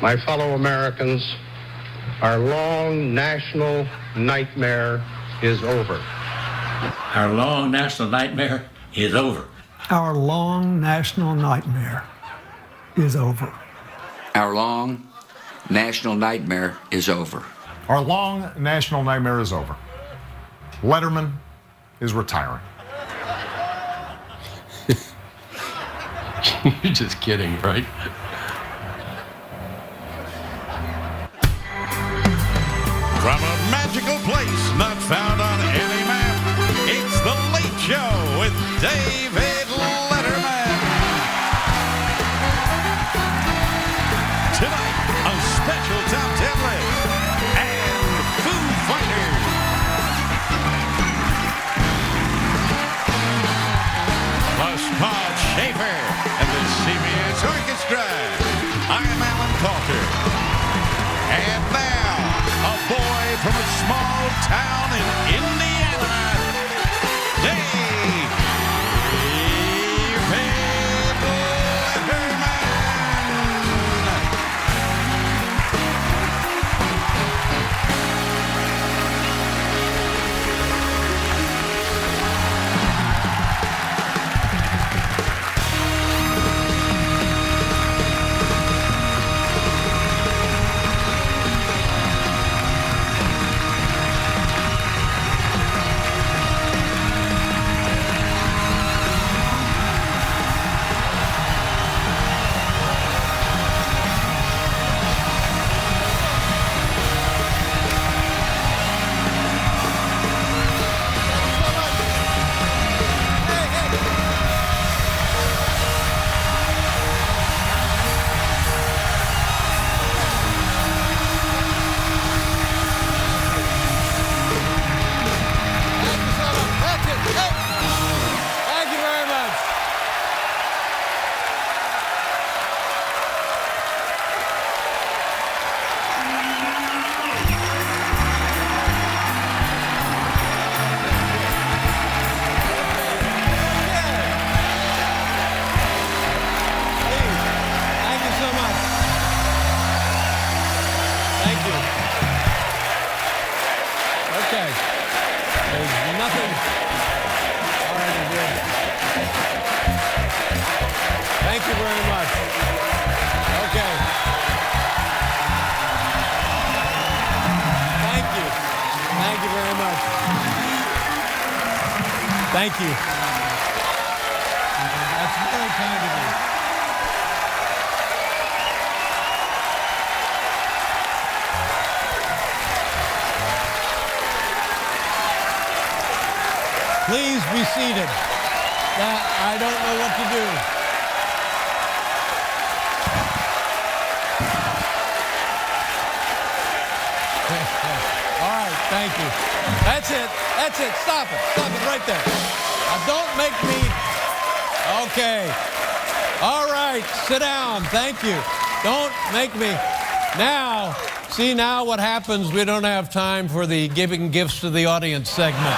My fellow Americans, our long national nightmare is over. Our long national nightmare is over. Our long national nightmare is over. Our long national nightmare is over. Our long national nightmare is over. Letterman is retiring. You're just kidding, right? From a magical place not found on any map, it's The Late Show with David Letterman. Tonight, a special top 10 list and Foo Fighters. Plus Paul Schaefer and the CBS Orchestra. I'm Alan Coulter. And now, a boy from a small town in Indiana, David Letterman. Thank you very much. Thank you so much. Thank you. Okay. There's nothing. All right, I'm good. Thank you very much. Okay. Thank you. Thank you very much. Thank you. That's very kind of you. Please be seated. I don't know what to do. All right, thank you. That's it. That's it. Stop it. Stop it right there. Now, don't make me... Okay. All right, sit down. Thank you. Don't make me... Now, see now what happens. We don't have time for the giving gifts to the audience segment.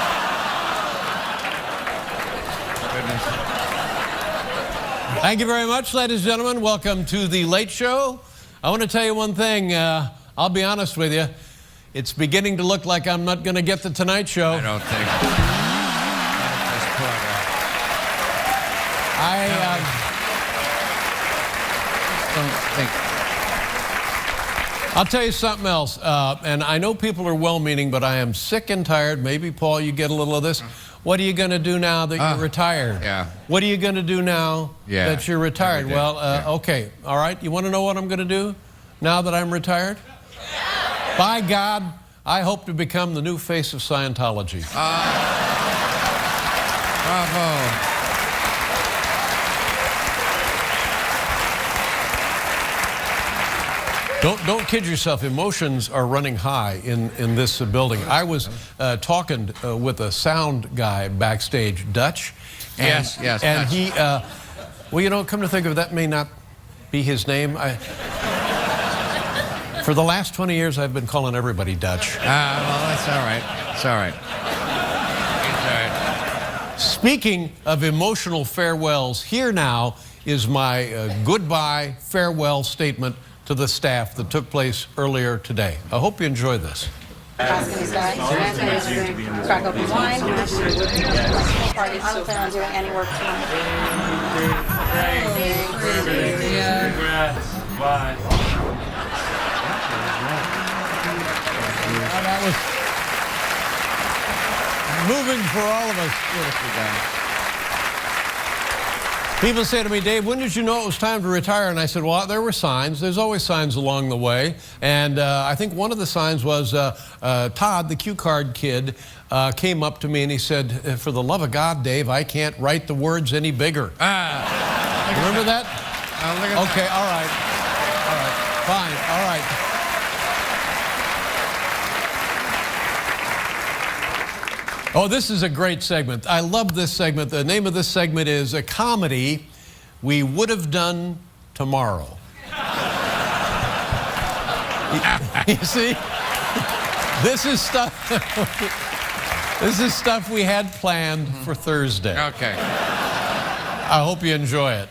Thank you very much, ladies and gentlemen. Welcome to The Late Show. I want to tell you one thing. I'll be honest with you. It's beginning to look like I'm not going to get the Tonight Show. I don't think. Don't think. I'll tell you something else. And I know people are well-meaning, but I am sick and tired. Maybe, Paul, you get a little of this. What are you going to do now that you're retired? Yeah. What are you going to do now that you're retired? Well, okay. All right. You want to know what I'm going to do now that I'm retired? By God, I hope to become the new face of Scientology. Bravo. Don't kid yourself. Emotions are running high in this building. I was talking with a sound guy backstage, Dutch. And, Yes. And Dutch. he, well, you know, come to think of it, that may not be his name. For the last 20 years, I've been calling everybody Dutch. Well, that's all right. It's all right. It's all right. Speaking of emotional farewells, here now is my goodbye farewell statement to the staff that took place earlier today. I hope you enjoy this. Asking these guys, crack open wine, party. I don't plan on doing any work tonight. That was moving for all of us. People say to me, Dave, when did you know it was time to retire? And I said, well, there were signs. There's always signs along the way. And I think one of the signs was Todd, the cue card kid, came up to me and he said, for the love of God, Dave, I can't write the words any bigger. Remember that? Okay, all right. All right, fine, all right. Oh, this is a great segment. I love this segment. The name of this segment is A Comedy We Would Have Done Tomorrow. You see? This is stuff we had planned for Thursday. Okay. I hope you enjoy it.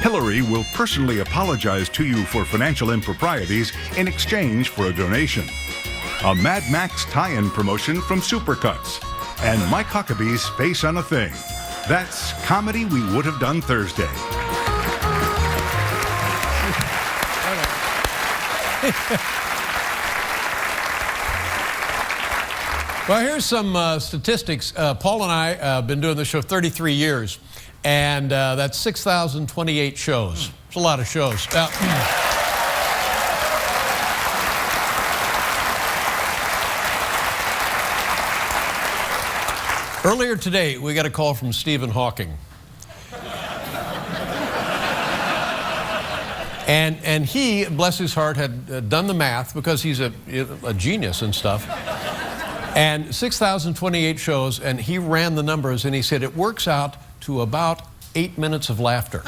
Hillary will personally apologize to you for financial improprieties in exchange for a donation. A Mad Max tie-in promotion from Supercuts. And Mike Huckabee's Face on a Thing. That's Comedy We Would Have Done Thursday. Well, here's some statistics. Paul and I have been doing the show 33 years. And that's 6,028 shows. It's a lot of shows. Earlier today, we got a call from Stephen Hawking. And he, bless his heart, had done the math because he's a genius and stuff. And 6,028 shows, and he ran the numbers, and he said it works out to about 8 minutes of laughter.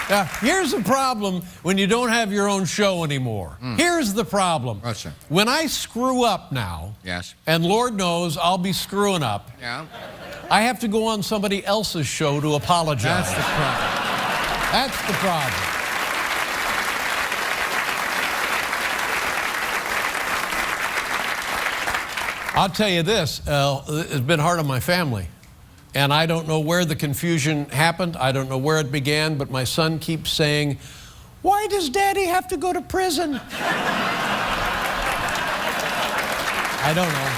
Now, here's the problem when you don't have your own show anymore. Here's the problem. What's that? When I screw up now, Yes. and Lord knows I'll be screwing up, Yeah. I have to go on somebody else's show to apologize. That's the problem. That's the problem. I'll tell you this, it's been hard on my family. And I don't know where the confusion happened. I don't know where it began, but my son keeps saying, why does Daddy have to go to prison? I don't know.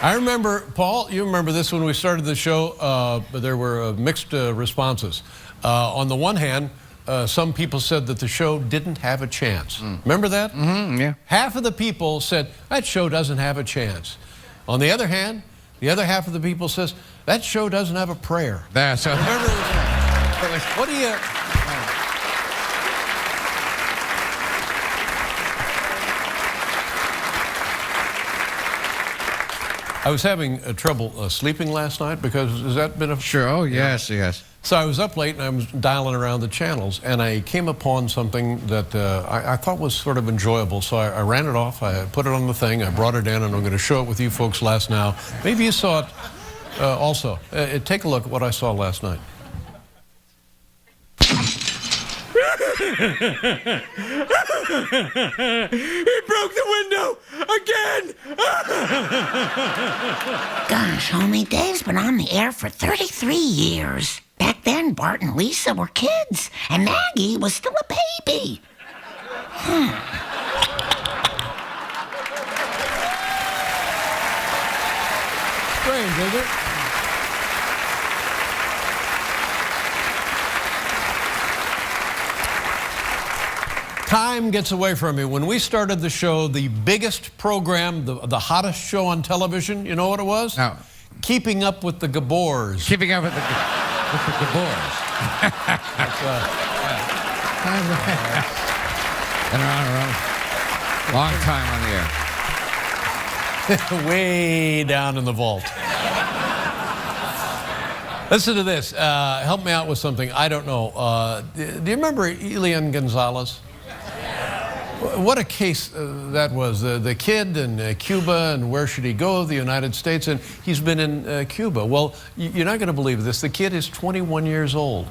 I remember, Paul, you remember this when we started the show, there were mixed responses. On the one hand, some people said that the show didn't have a chance. Remember that? Mm-hmm, yeah. Half of the people said, that show doesn't have a chance. On the other hand, the other half of the people says, that show doesn't have a prayer. That's Remember, what do you... I was having trouble sleeping last night because, has that been a... Sure, oh, yes, yes. So I was up late and I was dialing around the channels and I came upon something that I thought was sort of enjoyable. So I ran it off, I put it on the thing, I brought it in, and I'm going to show it with you folks last now. Maybe you saw it also. Take a look at what I saw last night. He broke the window again! Gosh, homie, Dave's been on the air for 33 years. Back then, Bart and Lisa were kids, and Maggie was still a baby. Strange, is it? Time gets away from me. When we started the show, the biggest program, the hottest show on television, you know what it was? No. Keeping Up with the Gabors. Keeping up with the boys. Been around a long time on the air. Way down in the vault. Listen to this. Help me out with something. I don't know. Do you remember Elian Gonzalez? What a case that was. The kid in Cuba, and where should he go? The United States, and he's been in Cuba. Well, you're not going to believe this. The kid is 21 years old.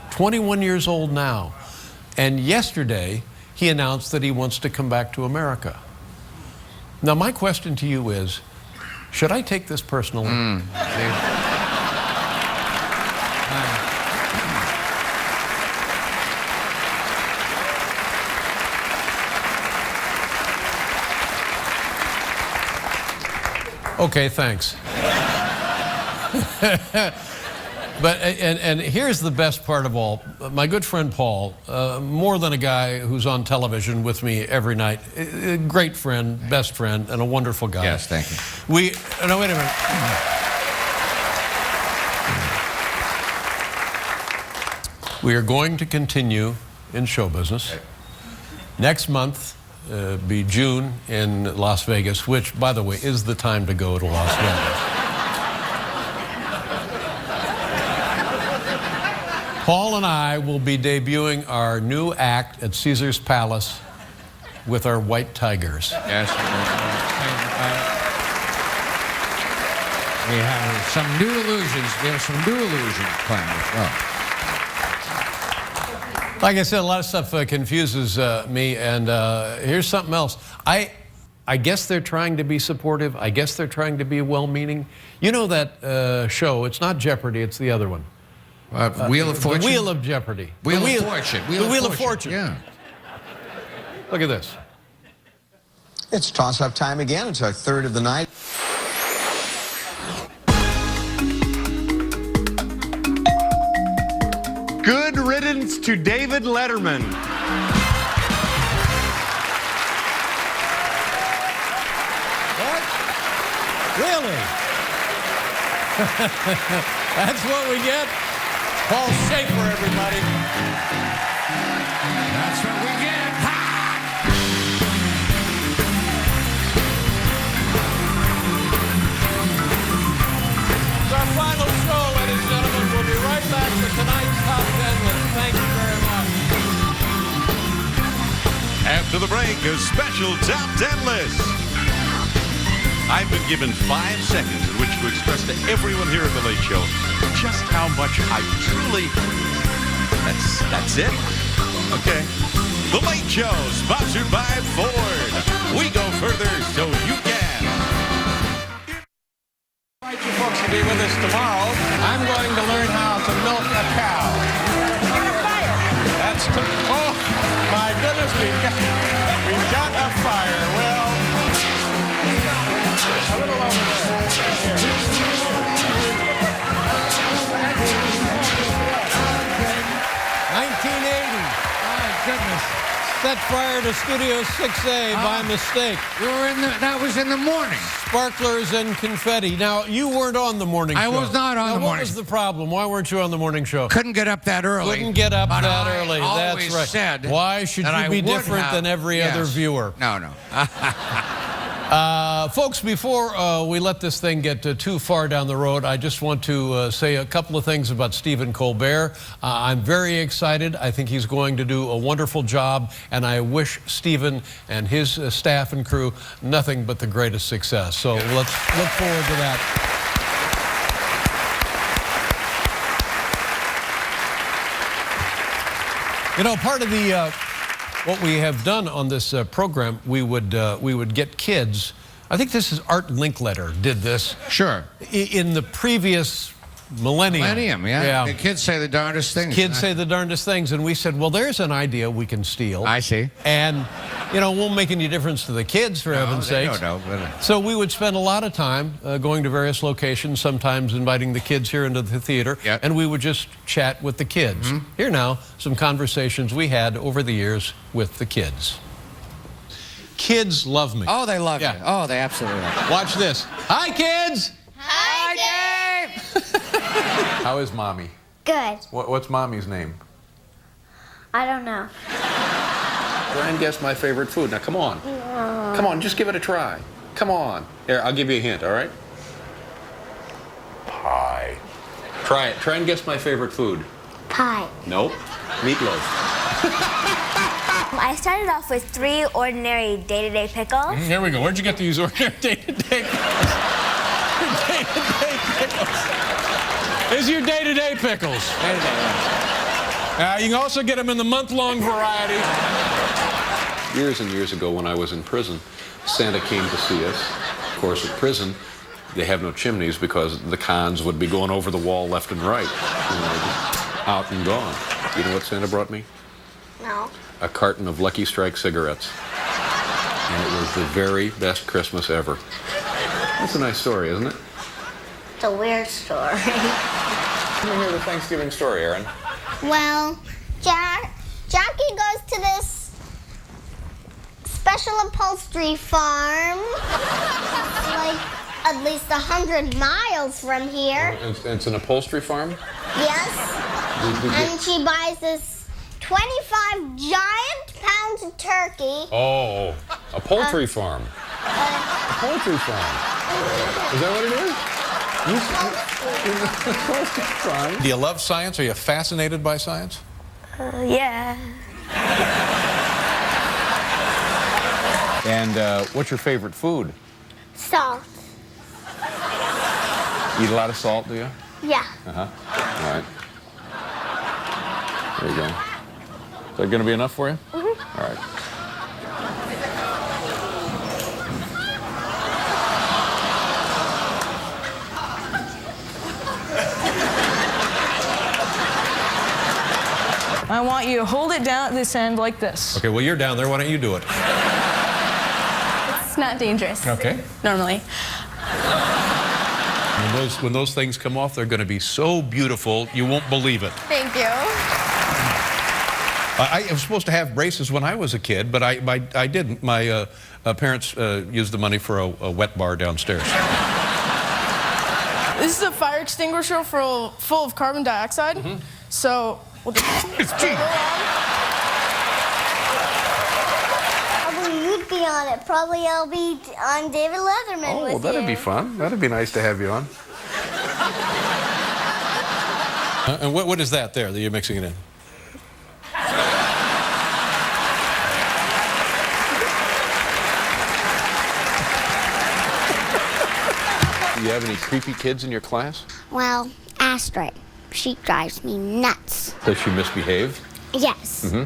21 years old now. And yesterday, he announced that he wants to come back to America. Now, my question to you is, should I take this personally? Okay, thanks. But and here's the best part of all. My good friend Paul, more than a guy who's on television with me every night, a great friend, best friend, and a wonderful guy. Yes, thank you. No, wait a minute. We are going to continue in show business. Next month, be June in Las Vegas, which, by the way, is the time to go to Las Vegas. Paul and I will be debuting our new act at Caesar's Palace with our white tigers. Yes. We have some new illusions. We have some new illusions planned as well. Like I said, a lot of stuff confuses me, and here's something else. I guess they're trying to be supportive. I guess they're trying to be well-meaning. You know that show, it's not Jeopardy, it's the other one. Wheel of Fortune? The Wheel of Jeopardy. Wheel of Fortune. The Wheel of Fortune. Yeah. Look at this. It's toss-up time again. It's our third of the night. Good riddance to David Letterman. What? Really? That's what we get? Paul Schaefer, everybody. That's what we get. It's our final show, ladies and gentlemen. We'll be right back with tonight's Top 10 list. Thank you very much. After the break, a special Top 10 list. I've been given 5 seconds in which to express to everyone here at The Late Show just how much I truly... That's it? Okay. The Late Show, sponsored by Ford. We go further so you can. I invite you folks to be with us tomorrow. I'm going to learn how to milk a cow. That's oh my goodness, we've got a fire. Well, a little over there. 1980. My goodness. Set fire to Studio 6A by mistake. We were that was in the morning. Sparklers and confetti. Now, you weren't on the morning show. I was not on the morning. What was the problem? Why weren't you on the morning show? Couldn't get up that early. Couldn't get up but that I early. Always That's right. Said why should you be different than every other viewer? No. Folks, before we let this thing get too far down the road, I just want to say a couple of things about Stephen Colbert. I'm very excited. I think he's going to do a wonderful job, and I wish Stephen and his staff and crew nothing but the greatest success. So let's look forward to that. You know, part of the what we have done on this program, we would get kids. I think this is Art Linkletter did this. Sure. In the previous millennium. Yeah. The kids say the darndest things. Kids say the darndest things, and we said, well, there's an idea we can steal. I see. And, you know, it won't make any difference to the kids, for heaven's sakes. No. So we would spend a lot of time going to various locations, sometimes inviting the kids here into the theater, and we would just chat with the kids. Here now, some conversations we had over the years with the kids. Kids love me. Oh, they love you. Oh, they absolutely love you. Watch this. Hi, kids. Hi, Dave. How is Mommy? Good. What's Mommy's name? I don't know. Try and guess my favorite food. Now, come on. Come on, just give it a try. Come on. Here, I'll give you a hint, all right? Pie. Try it. Try and guess my favorite food. Pie. Nope. Meatloaf. I started off with 3 ordinary day-to-day pickles. Here we go. Where'd you get these ordinary day-to-day pickles? Day-to-day pickles. These are your day-to-day pickles. You can also get them in the month-long variety. Years and years ago when I was in prison, Santa came to see us. Of course, at prison, they have no chimneys because the cons would be going over the wall left and right. You know, just out and gone. You know what Santa brought me? No. A carton of Lucky Strike cigarettes. And it was the very best Christmas ever. That's a nice story, isn't it? It's a weird story. Let me hear the Thanksgiving story, Aaron. Well, Jackie goes to this special upholstery farm. It's like at least 100 miles from here. It's an upholstery farm? Yes. And she buys this 25 giant pounds of turkey. Oh, a poultry farm. A poultry farm. Is that what it is? Do you love science? Are you fascinated by science? Yeah. And what's your favorite food? Salt. Eat a lot of salt, do you? Yeah. Uh-huh. All right. There you go. Is that going to be enough for you? Mm-hmm. All right. I want you to hold it down at this end like this. Okay, well, you're down there. Why don't you do it? It's not dangerous. Okay. Normally. When those things come off, they're going to be so beautiful, you won't believe it. Thank you. I was supposed to have braces when I was a kid, but I didn't. My parents used the money for a wet bar downstairs. This is a fire extinguisher full of carbon dioxide. Mm-hmm. So we'll just Probably you'd be on it. Probably I'll be on David Letterman with you. Oh, that'd be fun. That'd be nice to have you on. And what is that there that you're mixing it in? Do you have any creepy kids in your class? Well, Astrid. She drives me nuts. Does she misbehave? Yes. Mm-hmm.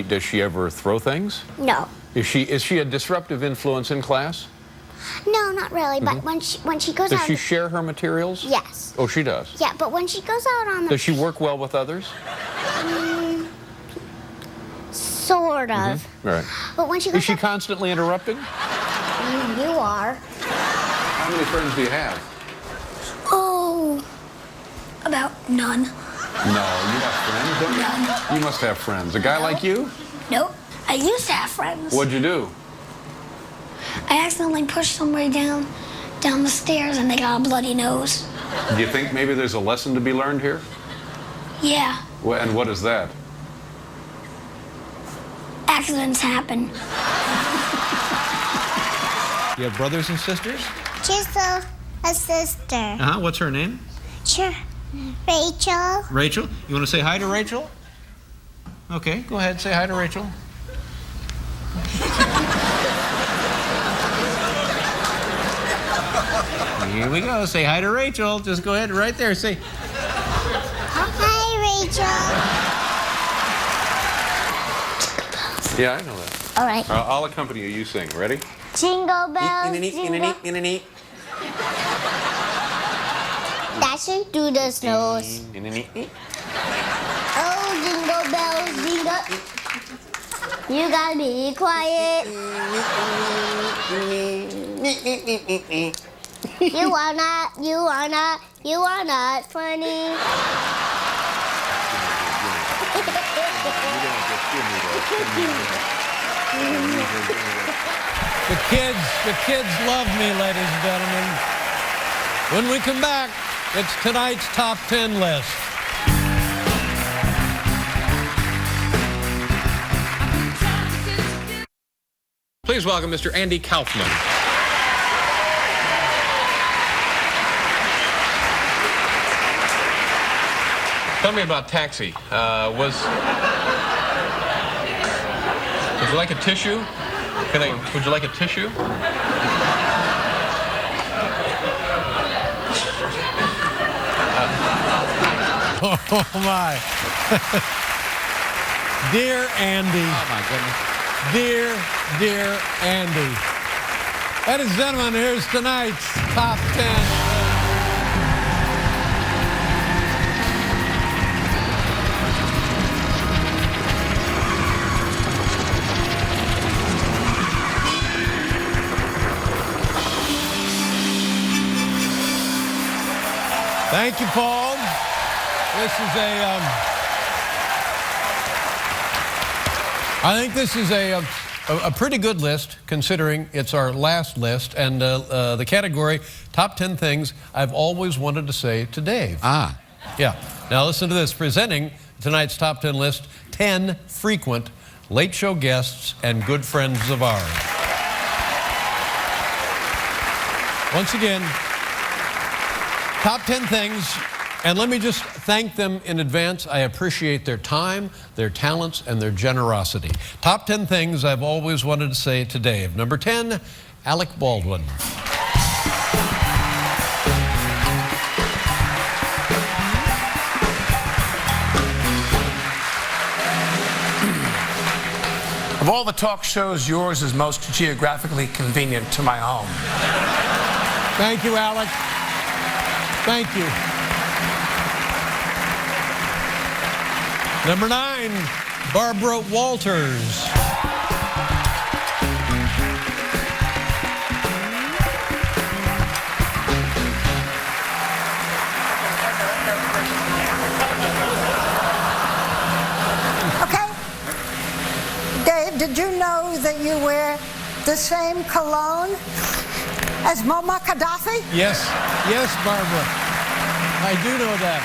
Does she ever throw things? No. Is she a disruptive influence in class? No, not really. But when she goes Does out, she share her materials? Yes. Oh, she does. Yeah, but when she goes out on the Does she work well with others? Sort of. Mm-hmm. Right. But when she goes Is she constantly interrupting? You are. How many friends do you have? Oh, about none. No, you have friends, don't you? None. You must have friends. A guy like you? Nope. I used to have friends. What'd you do? I accidentally pushed somebody down the stairs and they got a bloody nose. Do you think maybe there's a lesson to be learned here? Yeah. And what is that? Accidents happen. You have brothers and sisters? Just a sister. Uh-huh. What's her name? Sure. Rachel. Rachel? You want to say hi to Rachel? Okay, go ahead. Say hi to Rachel. Here we go. Say hi to Rachel. Just go ahead right there. Say. Hi, Rachel. Yeah, I know that. All right. I'll accompany you. You sing. Ready? Jingle bells, jingle. Dashing through the snows. Oh, jingle bells, jingle. You gotta be quiet. You are not funny. The kids love me, ladies and gentlemen. When we come back, it's tonight's top 10 list. Please welcome Mr. Andy Kaufman. Tell me about Taxi. Would you like a tissue? Would you like a tissue? Oh, my. Dear Andy. Oh, my goodness. Dear Andy. Ladies and gentlemen, here's tonight's Top 10. Thank you, Paul. This is I think this is a pretty good list, considering it's our last list, and the category, Top 10 Things I've Always Wanted to Say to Dave. Ah. Yeah. Now listen to this. Presenting tonight's Top 10 list, 10 frequent late show guests and good friends of ours. Once again, Top 10 things, and let me just thank them in advance. I appreciate their time, their talents, and their generosity. Top 10 things I've always wanted to say to Dave. Number 10, Alec Baldwin. Of all the talk shows, yours is most geographically convenient to my home. Thank you, Alec. Thank you. Number 9, Barbara Walters. Okay. Dave, did you know that you wear the same cologne as Muammar Gaddafi? Yes, yes, Barbara. I do know that.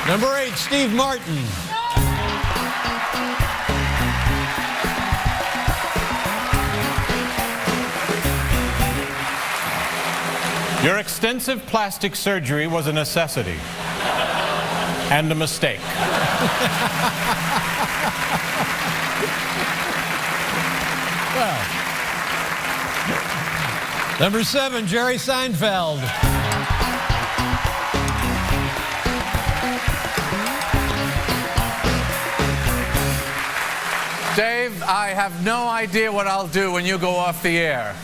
Number 8, Steve Martin. Your extensive plastic surgery was a necessity and a mistake. Well. Number 7, Jerry Seinfeld. Dave, I have no idea what I'll do when you go off the air.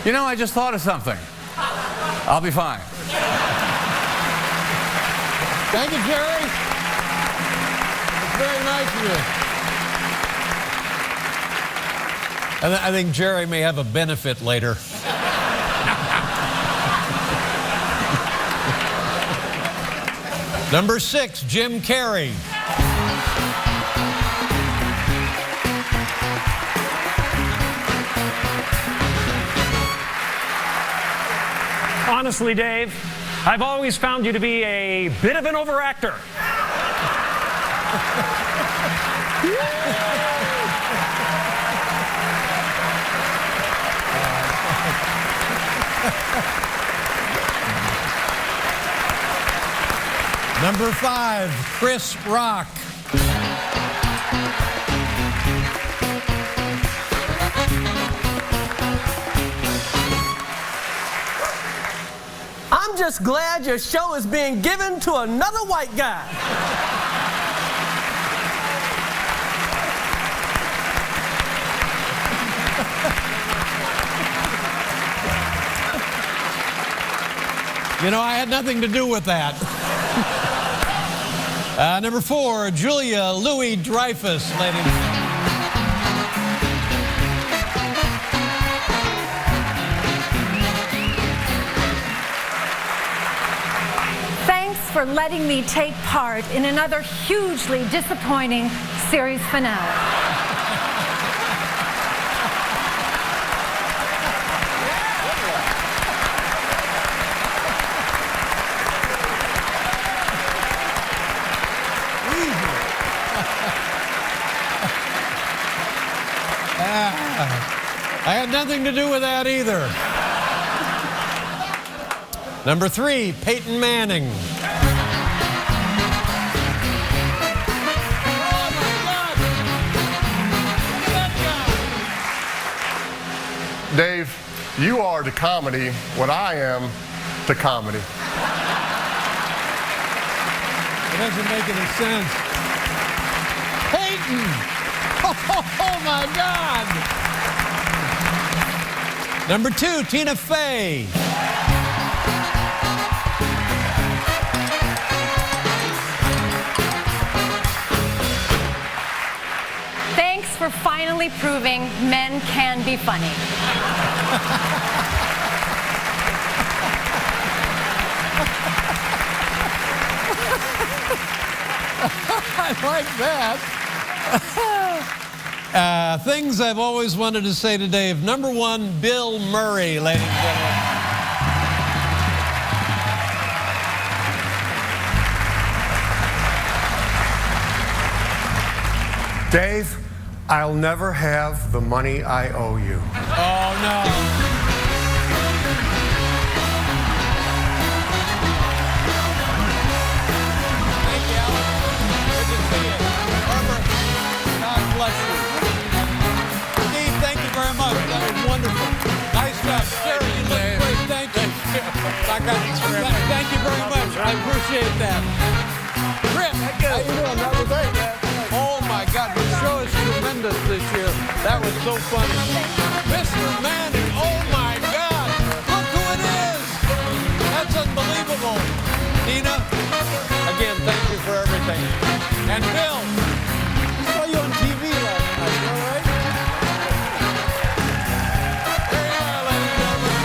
You know, I just thought of something. I'll be fine. Thank you, Jerry. It's very nice of you. I think Jerry may have a benefit later. Number 6, Jim Carrey. Honestly, Dave, I've always found you to be a bit of an overactor. Number 5, Chris Rock. I'm just glad your show is being given to another white guy. You know, I had nothing to do with that. Number 4, Julia Louis-Dreyfus, ladies. Thanks for letting me take part in another hugely disappointing series finale. I had nothing to do with that either. Number 3, Peyton Manning. Dave, you are to comedy what I am to comedy. It doesn't make any sense. Peyton! Oh my God! Number 2, Tina Fey. Thanks for finally proving men can be funny. I like that. Things I've always wanted to say to Dave. Number 1, Bill Murray, ladies and gentlemen. Dave, I'll never have the money I owe you. Oh, no. Thank you, Alan. Good to see you. Barbara, God bless you. Steve, thank you very much. That was wonderful. Nice job. Jerry, you look great. Thank you. Thank you very much. I appreciate that. Rip, how you doing? That was great, man. Oh, my God. The show is tremendous this year. That was so funny. Mr. Manning, oh, my God. Look who it is. That's unbelievable. Tina, again, thank you for everything. And Bill, I saw you on TV last night, all right? There you are, ladies and gentlemen.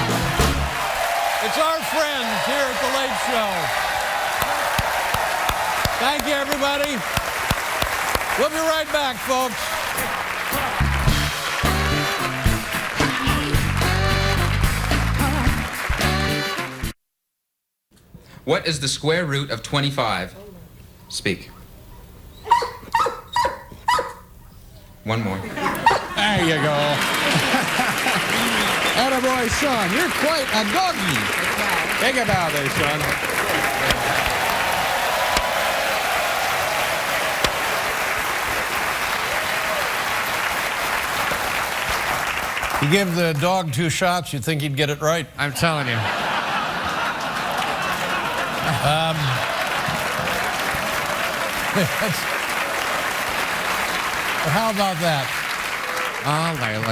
It's our friends here at The Late Show. Thank you, everybody. We'll be right back, folks. What is the square root of 25? Speak. One more. There you go. Attaboy, son. You're quite a doggy. Take a bow there, son. You give the dog 2 shots, you'd think he'd get it right. I'm telling you. How about that?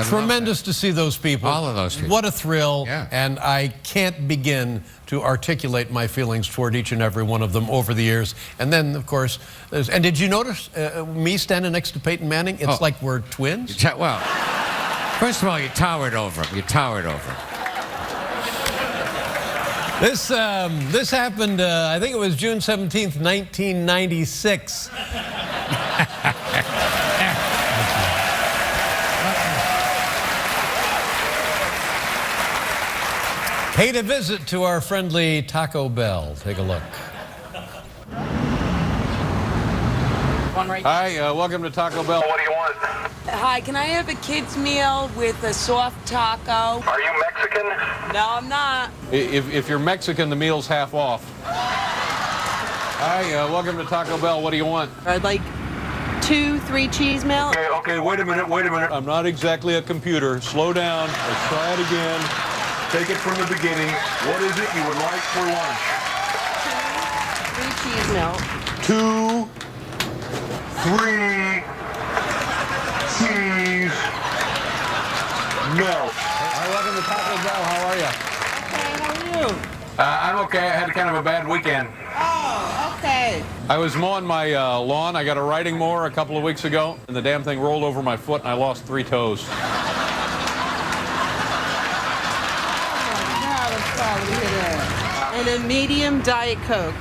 Tremendous to see those people. All of those people. What a thrill. Yeah. And I can't begin to articulate my feelings toward each and every one of them over the years. And then, of course, and did you notice me standing next to Peyton Manning? It's like we're twins. Well, first of all, you towered over him. You towered over him. This happened, I think it was June 17th, 1996. Paid a visit to our friendly Taco Bell. Take a look. Hi, welcome to Taco Bell. What do you want? Hi, can I have a kid's meal with a soft taco? Are you Mexican? No, I'm not. If you're Mexican, the meal's half off. Hi, welcome to Taco Bell. What do you want? I'd like 2 3-cheese meal. Okay, wait a minute. I'm not exactly a computer. Slow down. Let's try it again. Take it from the beginning. What is it you would like for lunch? 3 cheese milk. 2, 3 cheese milk. Hi, welcome to Taco Bell. How are you? Okay, how are you? I'm okay. I had kind of a bad weekend. Oh, okay. I was mowing my lawn. I got a riding mower a couple of weeks ago, and the damn thing rolled over my foot, and I lost 3 toes. And a medium Diet Coke.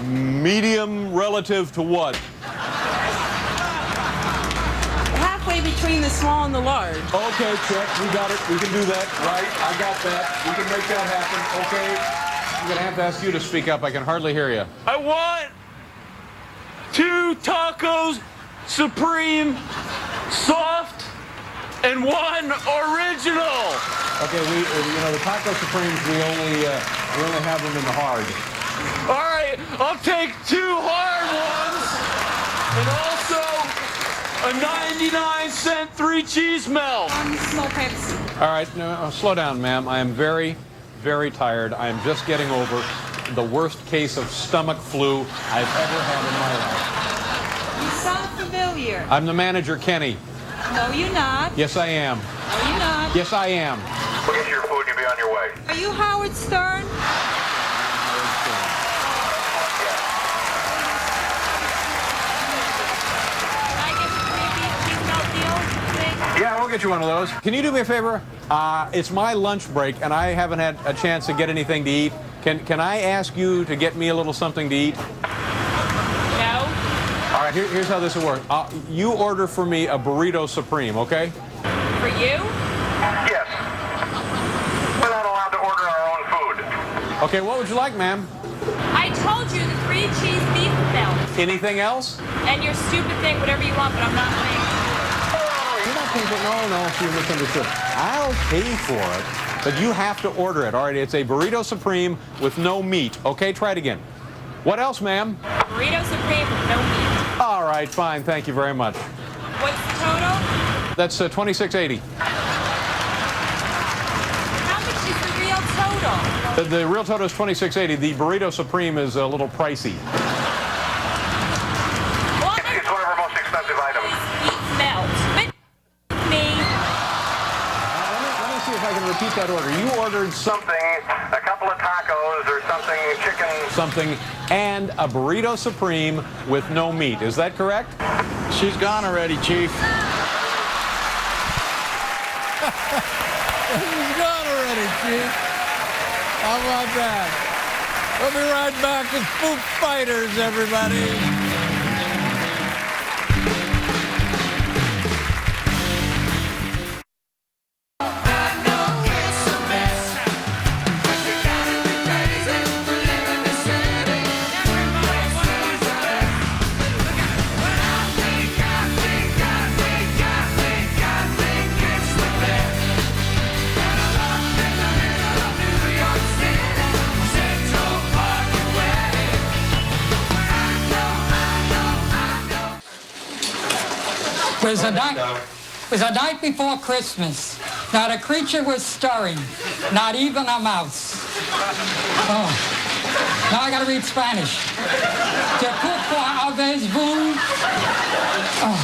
Medium relative to what? Halfway between the small and the large. Okay, check. We got it. We can do that. Right. I got that. We can make that happen. Okay. I'm going to have to ask you to speak up. I can hardly hear you. I want 2 tacos, supreme, soft, and 1 original. Okay, the Taco Supremes, we only have them in the hard. All right, I'll take 2 hard ones and also a 99-cent 3-cheese melt. Small pipes. All right, no, slow down, ma'am. I am very, very tired. I am just getting over the worst case of stomach flu I've ever had in my life. You sound familiar. I'm the manager, Kenny. No, you're not. Yes, I am. No, you're not. Yes, I am. We'll get your food. You'll be on your way. Are you Howard Stern? Yeah, we'll get you one of those. Can you do me a favor? It's my lunch break, and I haven't had a chance to get anything to eat. Can I ask you to get me a little something to eat? No. All right, here's how this will work. You order for me a burrito supreme, okay? For you? Yes. We're not allowed to order our own food. Okay, what would you like, ma'am? I told you the 3-cheese beef melt. Anything else? And your stupid thing, whatever you want, but I'm not paying. You're not paying for it. No, you misunderstood. I'll pay for it, but you have to order it. All right, it's a burrito supreme with no meat. Okay, try it again. What else, ma'am? Burrito supreme with no meat. All right, fine. Thank you very much. What's the total? That's $26.80. How much is the real total? The real total is $26.80. The burrito supreme is a little pricey. It's one of our most expensive items. Beef melt. But me. Let me see if I can repeat that order. You ordered something, a couple of tacos or something, chicken. Something, and a burrito supreme with no meat. Is that correct? She's gone already, Chief. She's gone already, Chief. How about that? We'll be right back with Foo Fighters, everybody. It was a night before Christmas. Not a creature was stirring, not even a mouse. Oh, now I gotta read Spanish. Je pourquoi avez-vous? Oh.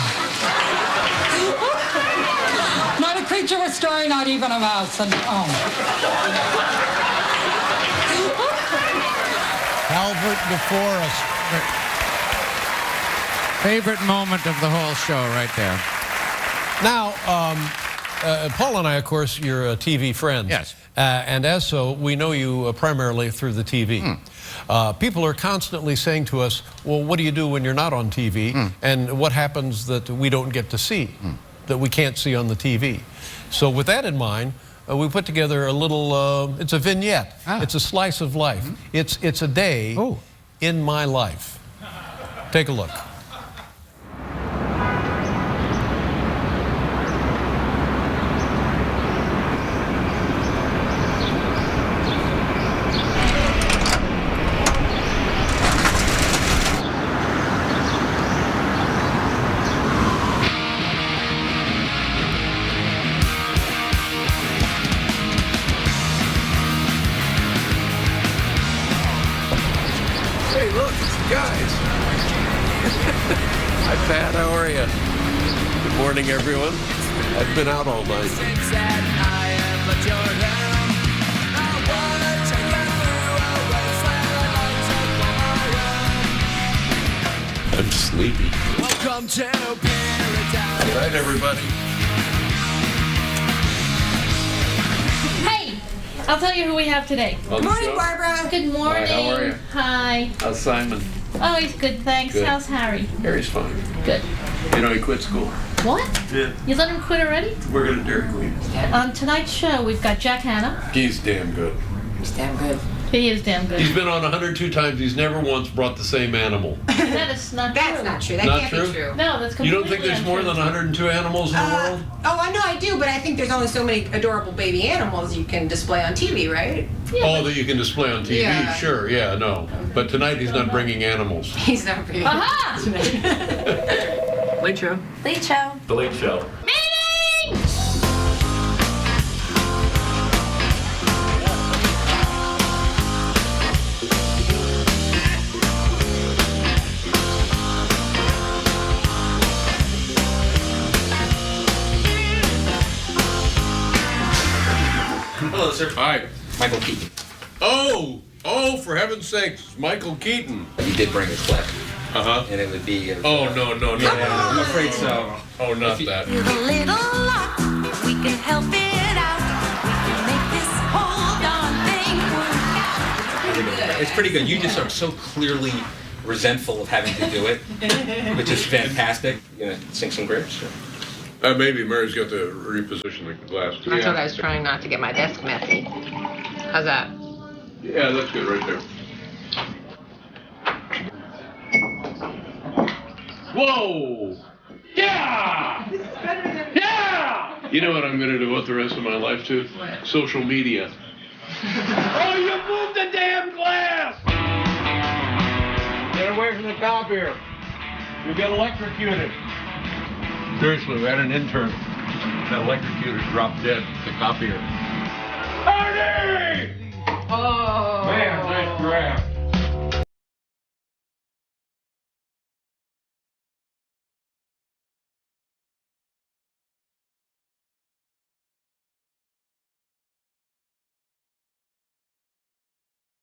Not a creature was stirring, not even a mouse. And, oh. Albert DeForest. Favorite moment of the whole show right there. Now, Paul and I, of course, you're TV friends. Yes. And as so, we know you primarily through the TV. People are constantly saying to us, well, what do you do when you're not on TV? And what happens that we don't get to see, that we can't see on the TV? So with that in mind, we put together a little, it's a vignette. It's a slice of life. It's a day in my life. Take a look. Hey, look, it's the guys. Hi, Pat. How are you? Good morning, everyone. I've been out all night. I'm sleepy. Welcome to paradise. Good night, everybody. Hey, I'll tell you who we have today. On the Morning, show? Barbara. Good morning. Hi, how are you? Hi. How's Simon? Oh, he's good, thanks. Good. How's Harry? Harry's fine. Good. You know, he quit school. What? Yeah. You let him quit already? We're going to Dairy Queen. On tonight's show, we've got Jack Hanna. He's damn good. He's damn good. He is damn good. He's been on 102 times. He's never once brought the same animal. That is not true. That's not true. That Not can't true? be true. No, that's completely You don't think there's more untrue. than 102 animals in the world? Oh, I know I do, but I think there's only so many adorable baby animals you can display on TV, right? Oh, that you can display on TV? Yeah. Sure, yeah, no. But tonight he's not bringing animals. He's not bringing Aha! Late show. Late show. The Late Show. Hello, sir. Hi. Michael Keaton. Oh, for heaven's sakes, Michael Keaton. He did bring a clip. Uh-huh. And it would be... Oh, no. Yeah, I'm afraid so. Oh, not that. With a little luck, we can help it out. We can make this whole darn thing work out. It's pretty good. You just are so clearly resentful of having to do it, which is fantastic. You gonna sing some grips? Maybe Mary's got to reposition the glass. I told I was trying not to get my desk messy. How's that? Yeah, that's good right there. Whoa! Yeah! Yeah! You know what I'm going to devote the rest of my life to? What? Social media. Oh, you moved the damn glass! Get away from the copier. You'll get electrocuted. Seriously, we had an intern that electrocuted, dropped dead at the copier. Artie! Oh. Man, nice grab.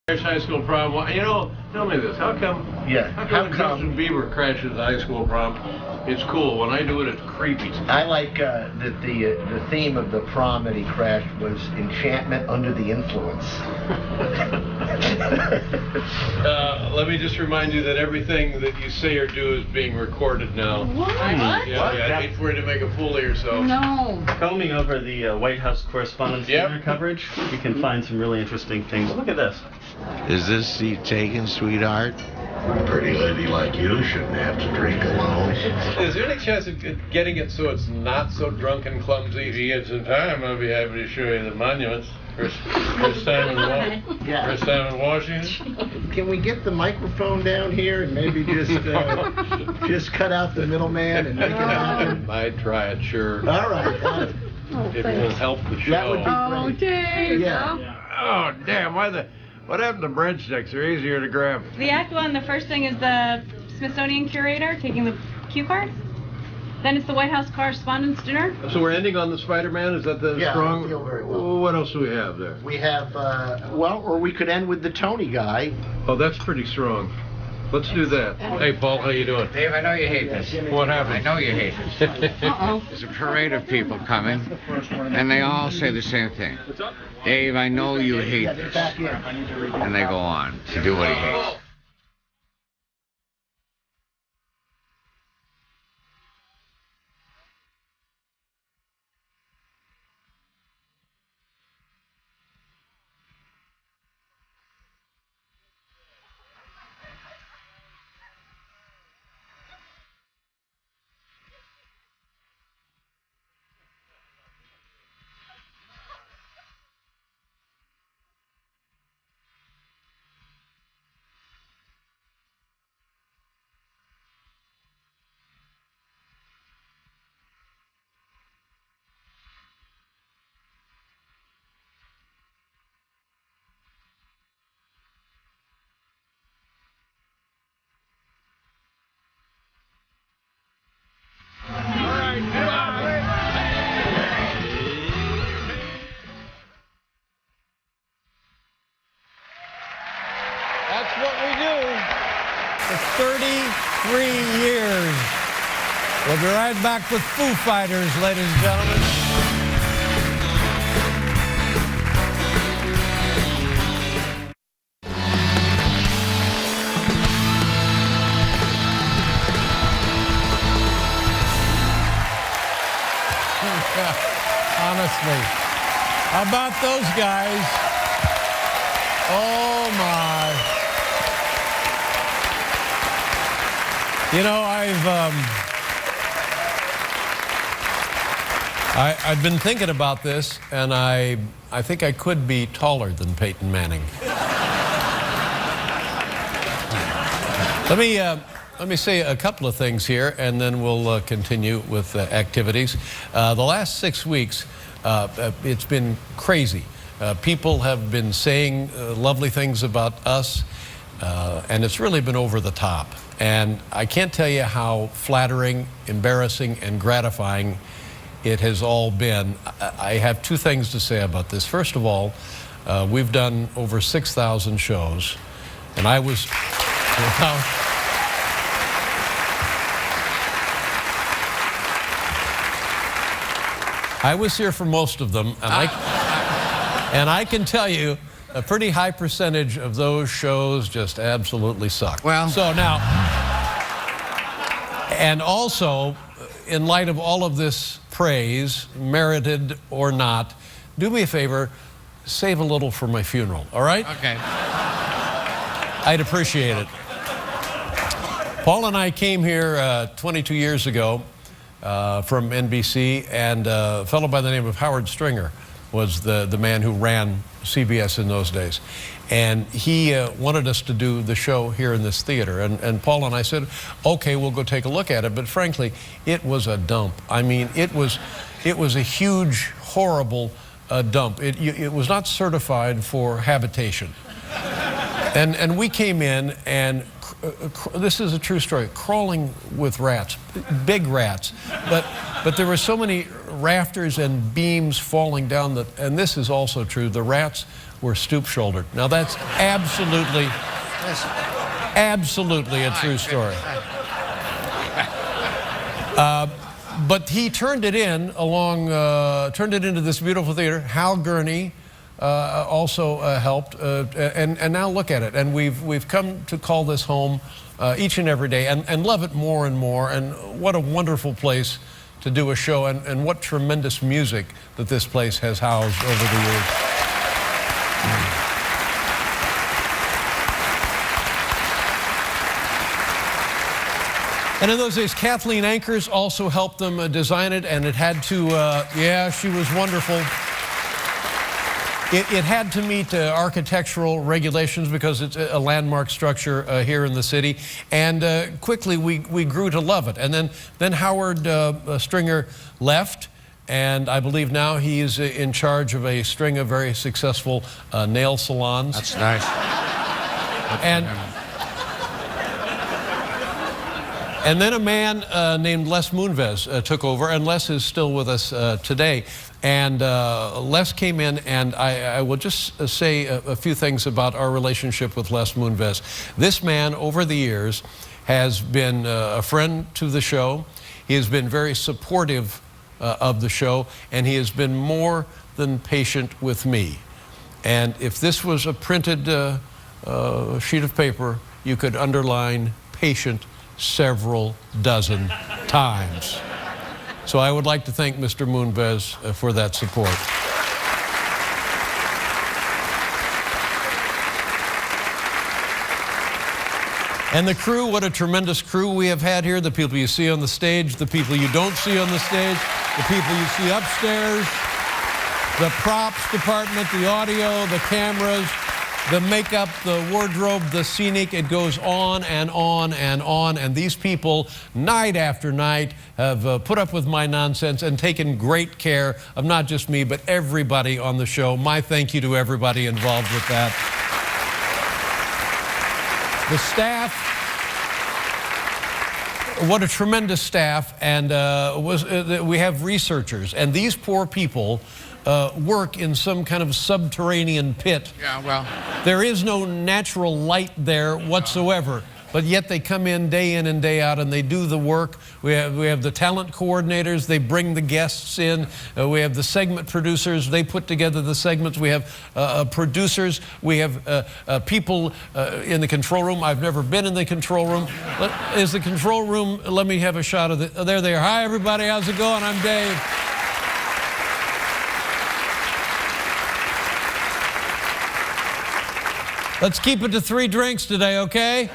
High school prom. You know, tell me this. How come? Yeah. How come when Justin Bieber crashes the high school prom, it's cool. When I do it, it's creepy. I like that the theme of the prom that he crashed was enchantment under the influence. Let me just remind you that everything that you say or do is being recorded now. What? Yeah, I hate for you to make a fool of yourself. No. Combing over the White House Correspondents' Dinner coverage, you can find some really interesting things. Look at this. Is this seat taken, sweetheart? A pretty lady like you shouldn't have to drink alone. Is there any chance of getting it so it's not so drunk and clumsy? If you get some time, I'll be happy to show you the monuments. First time in Washington. Can we get the microphone down here and maybe just cut out the middleman and make it happen? I'd try it, sure. All right. It will help the show. That would be great. Dave. Yeah. Oh, damn, what happened to breadsticks? They're easier to grab. The act one, the first thing is the Smithsonian curator taking the cue cards. Then it's the White House Correspondents' Dinner. So we're ending on the Spider-Man? Is that the strong? I feel very well. What else do we have there? We have, or we could end with the Tony guy. Oh, that's pretty strong. Let's do that. Hey, Paul, how you doing? Dave, I know you hate this. What happened? I know you hate this. Uh-oh. There's a parade of people coming, and they all say the same thing. Dave, I know you hate this. And they go on to do what he hates. That's what we do for 33 years. We'll be right back with Foo Fighters, ladies and gentlemen. Honestly, how about those guys? Oh, my. You know, I've been thinking about this, and I think I could be taller than Peyton Manning. Let me say a couple of things here, and then we'll continue with activities. The last 6 weeks, it's been crazy. People have been saying lovely things about us, and it's really been over the top. And I can't tell you how flattering, embarrassing, and gratifying it has all been. I have two things to say about this. First of all, we've done over 6,000 shows, and I was... I was here for most of them, and I can tell you a pretty high percentage of those shows just absolutely suck. Well, so now, and also, in light of all of this praise, merited or not, do me a favor, save a little for my funeral, all right? Okay. I'd appreciate it. Paul and I came here 22 years ago from NBC, and a fellow by the name of Howard Stringer was the man who ran CBS in those days. And he wanted us to do the show here in this theater. And Paul and I said, okay, we'll go take a look at it. But frankly, it was a dump. I mean, it was a huge, horrible dump. It was not certified for habitation. And we came in, and this is a true story, crawling with rats, big rats. But there were so many rafters and beams falling down, and this is also true, the rats were stoop-shouldered. Now that's absolutely a true story. But he turned it into this beautiful theater. Hal Gurney also helped, and now look at it. And we've come to call this home each and every day, and love it more and more. And what a wonderful place to do a show, and what tremendous music that this place has housed over the years. And in those days, Kathleen Ankers also helped them design it, and it had to, yeah, she was wonderful. It had to meet architectural regulations because it's a landmark structure here in the city. And quickly, we grew to love it. And then Howard Stringer left, and I believe now he's in charge of a string of very successful nail salons. That's nice. And then a man named Les Moonves took over, and Les is still with us today. And Les came in, and I will just say a few things about our relationship with Les Moonves. This man, over the years, has been a friend to the show. He has been very supportive of the show, and he has been more than patient with me. And if this was a printed sheet of paper, you could underline patient several dozen times. So I would like to thank Mr. Moonves for that support. And the crew, what a tremendous crew we have had here. The people you see on the stage, the people you don't see on the stage, the people you see upstairs, the props department, the audio, the cameras, the makeup, the wardrobe, the scenic, it goes on and on and on. And these people, night after night, have put up with my nonsense and taken great care of not just me, but everybody on the show. My thank you to everybody involved with that. The staff, what a tremendous staff. And we have researchers. And these poor people work in some kind of subterranean pit. Yeah, well. There is no natural light there whatsoever, but yet they come in and day out, and they do the work. We have the talent coordinators. They bring the guests in. We have the segment producers. They put together the segments. We have producers. We have people in the control room. I've never been in the control room. Is the control room, let me have a shot of it. There they are. Hi, everybody. How's it going? I'm Dave. Let's keep it to 3 drinks today, okay?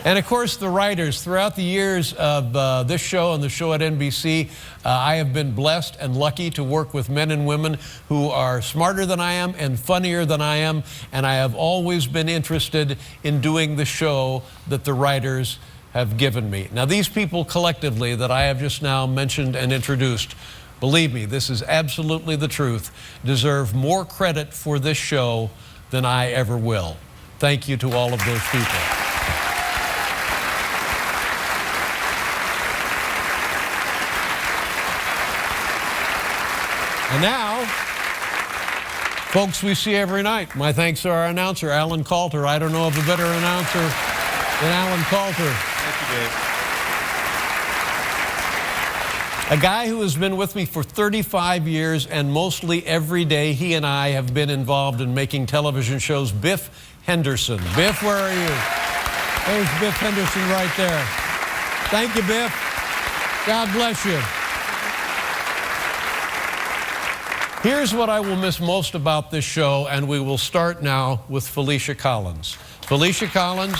And of course, the writers. Throughout the years of this show and the show at NBC, I have been blessed and lucky to work with men and women who are smarter than I am and funnier than I am, and I have always been interested in doing the show that the writers have given me. Now, these people collectively that I have just now mentioned and introduced, believe me, this is absolutely the truth, deserve more credit for this show than I ever will. Thank you to all of those people. And now, folks we see every night. My thanks to our announcer, Alan Coulter. I don't know of a better announcer than Alan Coulter. Thank you, Dave. A guy who has been with me for 35 years, and mostly every day he and I have been involved in making television shows, Biff Henderson. Biff, where are you? There's Biff Henderson right there. Thank you, Biff. God bless you. Here's what I will miss most about this show, and we will start now with Felicia Collins. Felicia Collins,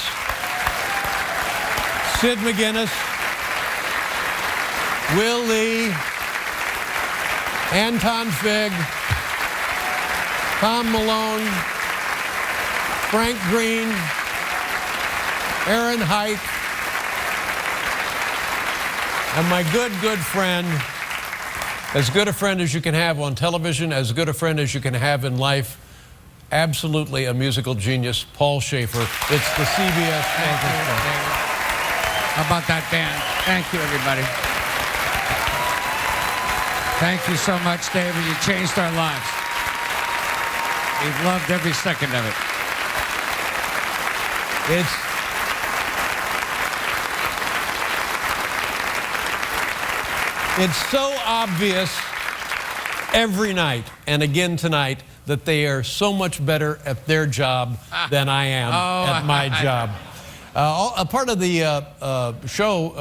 Sid McGuinness, Will Lee, Anton Figg, Tom Malone, Frank Green, Aaron Hite, and my good friend, as good a friend as you can have on television, as good a friend as you can have in life, absolutely a musical genius, Paul Schaefer. It's the CBS Music Show. How about that band? Thank you, everybody. Thank you so much, David. You changed our lives. We've loved every second of it. It's so obvious every night, and again tonight, that they are so much better at their job than I am at my job. A part of the show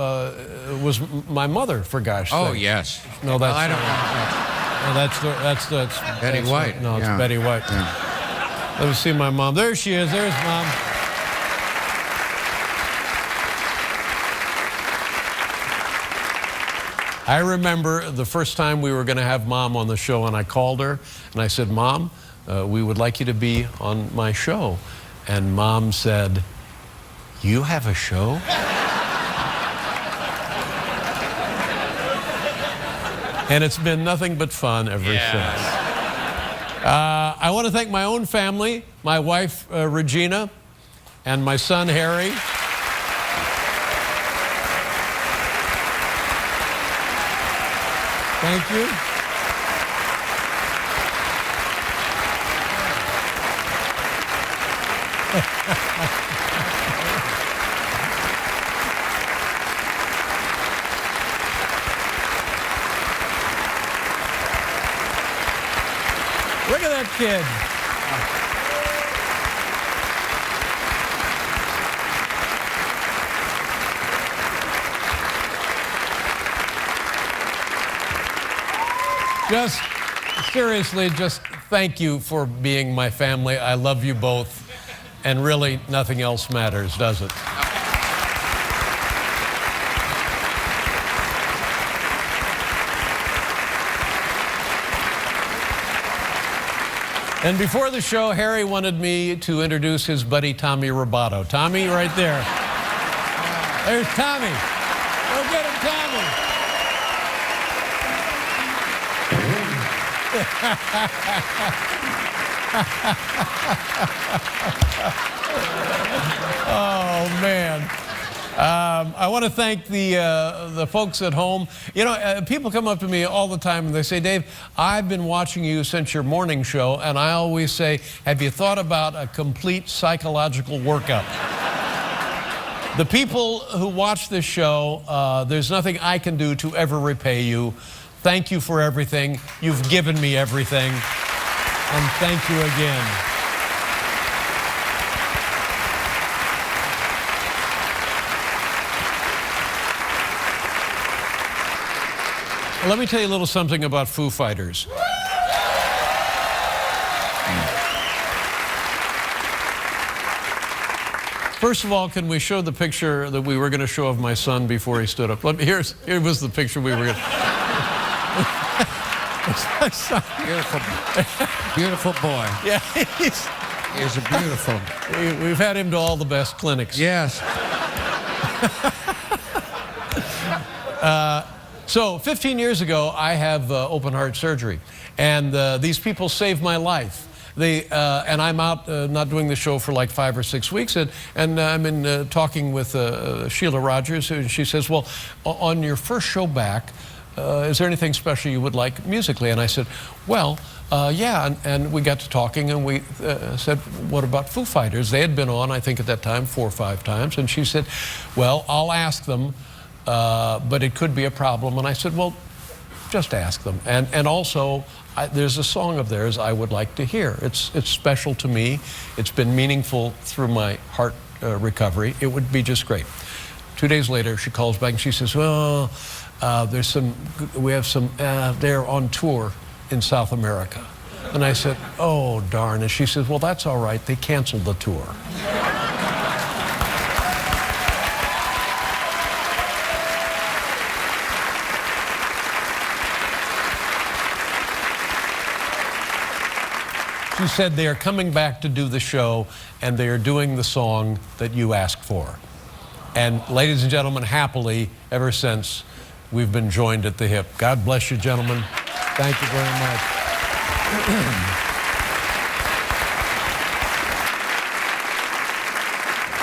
was my mother, for gosh Oh, sake. yes. No, that's Well, I don't know. no, that's Betty White. No, it's Yeah. Betty White. Yeah. Let me see my mom. There she is. There's Mom. I remember the first time we were going to have Mom on the show, and I called her and I said, Mom, we would like you to be on my show. And Mom said, you have a show? And it's been nothing but fun ever since. I want to thank my own family, my wife, Regina, and my son, Harry. Thank you. Look at that kid. Just seriously, just thank you for being my family. I love you both. And really, nothing else matters, does it? And before the show, Harry wanted me to introduce his buddy, Tommy Roboto. Tommy, right there. There's Tommy. Go get him, Tommy. Oh, man. I want to thank the folks at home. You know, people come up to me all the time and they say, Dave, I've been watching you since your morning show, and I always say, have you thought about a complete psychological workup? The people who watch this show, there's nothing I can do to ever repay you. Thank you for everything. You've given me everything. And thank you again. Let me tell you a little something about Foo Fighters. First of all, can we show the picture that we were going to show of my son before he stood up? Here was the picture we were going to. Beautiful, beautiful boy. Yeah, he's a beautiful. We've had him to all the best clinics. Yes. So 15 years ago, I have open heart surgery, and these people saved my life. And I'm out not doing the show for like 5 or 6 weeks, and I'm in talking with Sheila Rogers, and she says, well, on your first show back, is there anything special you would like musically? And I said, well, yeah, and we got to talking, and we said, what about Foo Fighters? They had been on, I think at that time, 4 or 5 times, and she said, well, I'll ask them, but it could be a problem. And I said, well, just ask them. And also, there's a song of theirs I would like to hear. It's special to me. It's been meaningful through my heart recovery. It would be just great. 2 days later, she calls back and she says, well, they're on tour in South America. And I said, oh, darn. And she says, well, that's all right. They canceled the tour. She said they are coming back to do the show, and they are doing the song that you asked for. And ladies and gentlemen, happily, ever since, we've been joined at the hip. God bless you, gentlemen. Thank you very much.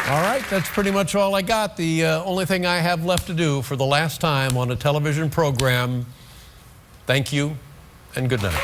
All right, that's pretty much all I got. The only thing I have left to do for the last time on a television program, thank you and good night.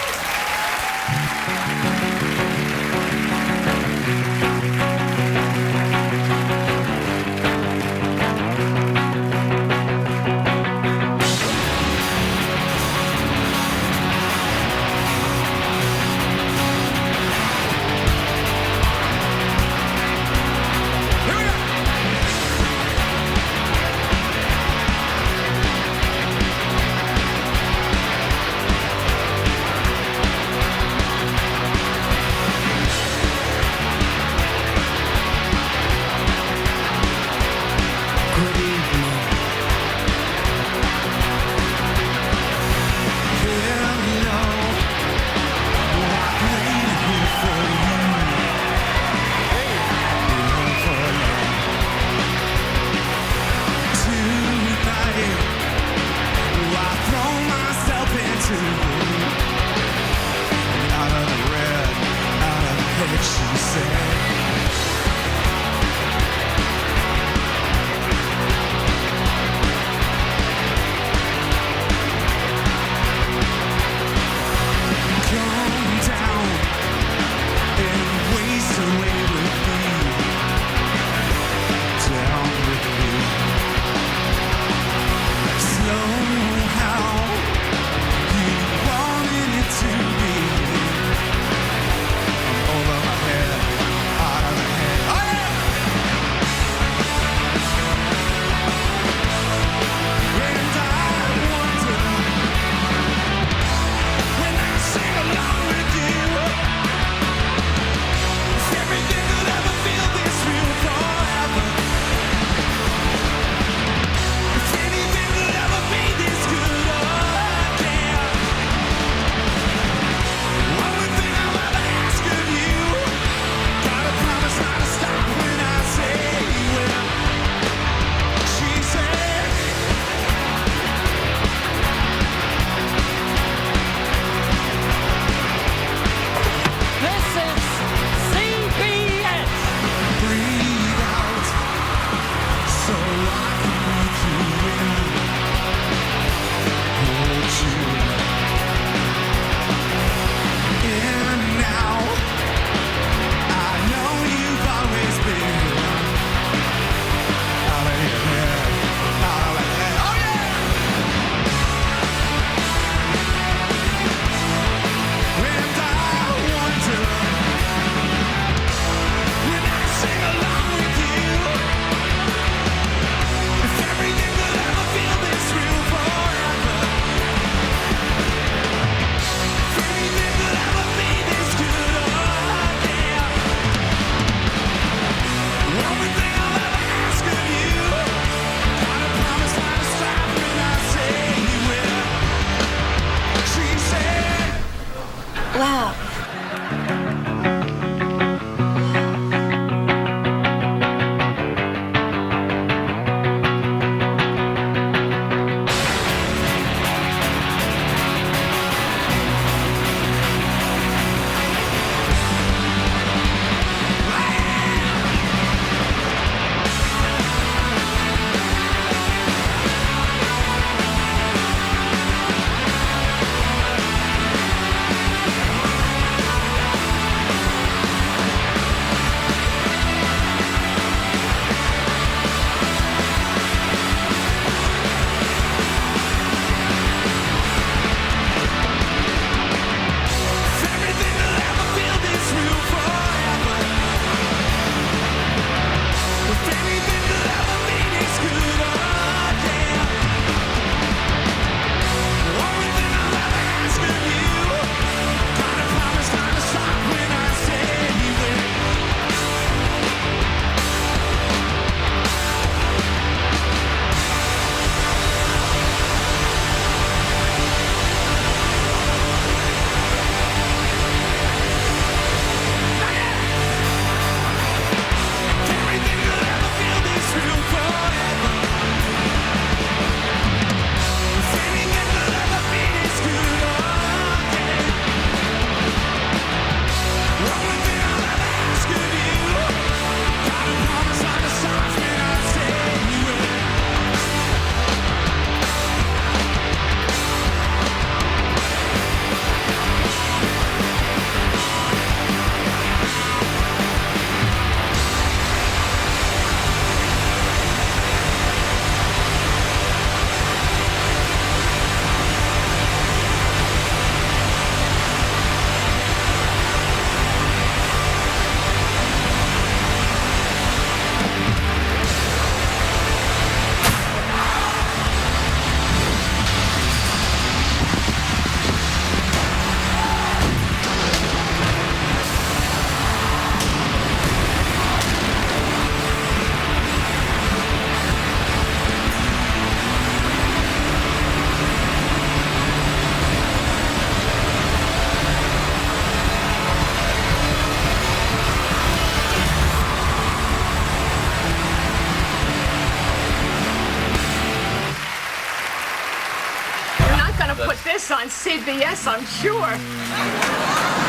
put this on CBS, I'm sure.